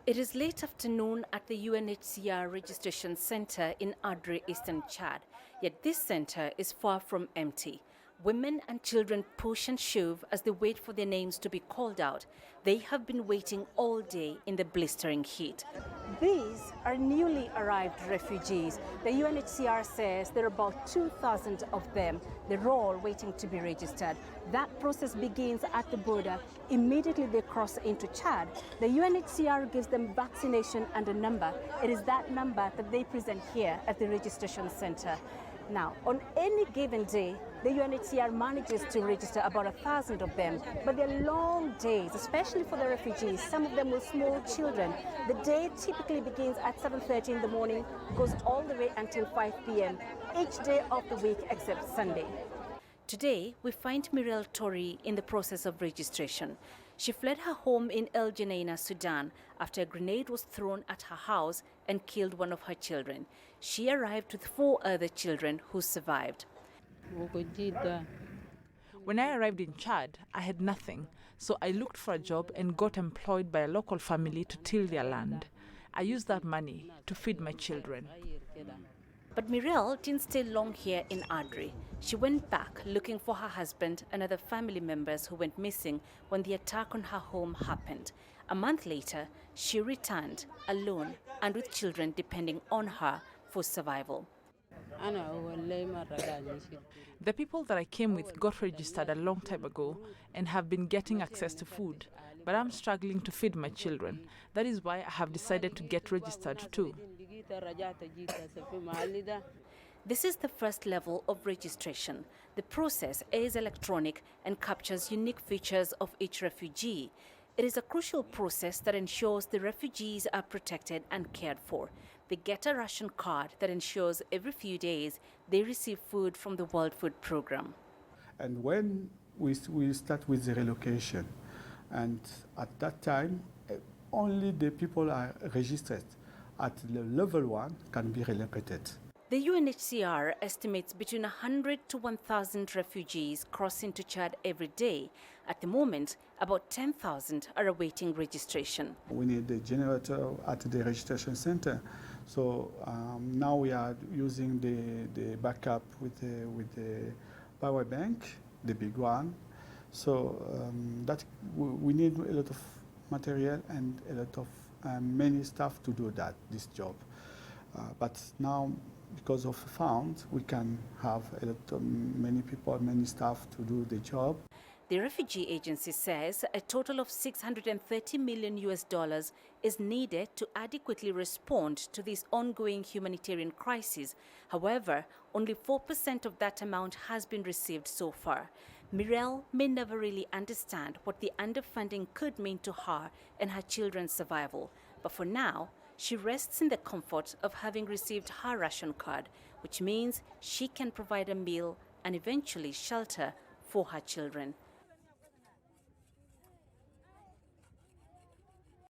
It is late afternoon at the UNHCR registration center in Adre, eastern Chad. Yet this center is far from empty. Women and children push and shove as they wait for their names to be called out. They have been waiting all day in the blistering heat. These are newly arrived refugees. The UNHCR says there are about 2,000 of them. They're all waiting to be registered. That process begins at the border. Immediately they cross into Chad. The UNHCR gives them vaccination and a number. It is that number that they present here at the registration center. Now, on any given day, the UNHCR manages to register about 1,000 of them, but they're long days, especially for the refugees, some of them with small children. The day typically begins at 7:30 in the morning, goes all the way until 5 p.m., each day of the week except Sunday. Today, we find Mirelle Torim in the process of registration. She fled her home in El Geneina, Sudan, after a grenade was thrown at her house and killed one of her children. She arrived with 4 other children who survived. When I arrived in Chad, I had nothing, so I looked for a job and got employed by a local family to till their land. I used that money to feed my children. But Mirelle didn't stay long here in Adre. She went back looking for her husband and other family members who went missing when the attack on her home happened. A month later, she returned alone and with children depending on her for survival. The people that I came with got registered a long time ago and have been getting access to food, but I'm struggling to feed my children. That is why I have decided to get registered too. This is the first level of registration. The process is electronic and captures unique features of each refugee. It is a crucial process that ensures the refugees are protected and cared for. They get a ration card that ensures every few days they receive food from the World Food Programme. And when we start with the relocation, and at that time, only the people are registered at the level 1 can be relocated. The UNHCR estimates between 100 to 1,000 refugees cross into Chad every day. At the moment, about 10,000 are awaiting registration. We need the generator at the registration center. So now we are using the backup with the power bank, the big one. So that we need a lot of material and a lot of many staff to do this job. But now, because of funds, we can have many people, many staff to do the job. The refugee agency says a total of $630 million is needed to adequately respond to this ongoing humanitarian crisis. However, only 4% of that amount has been received so far. Mirelle may never really understand what the underfunding could mean to her and her children's survival. But for now, she rests in the comfort of having received her ration card, which means she can provide a meal and eventually shelter for her children.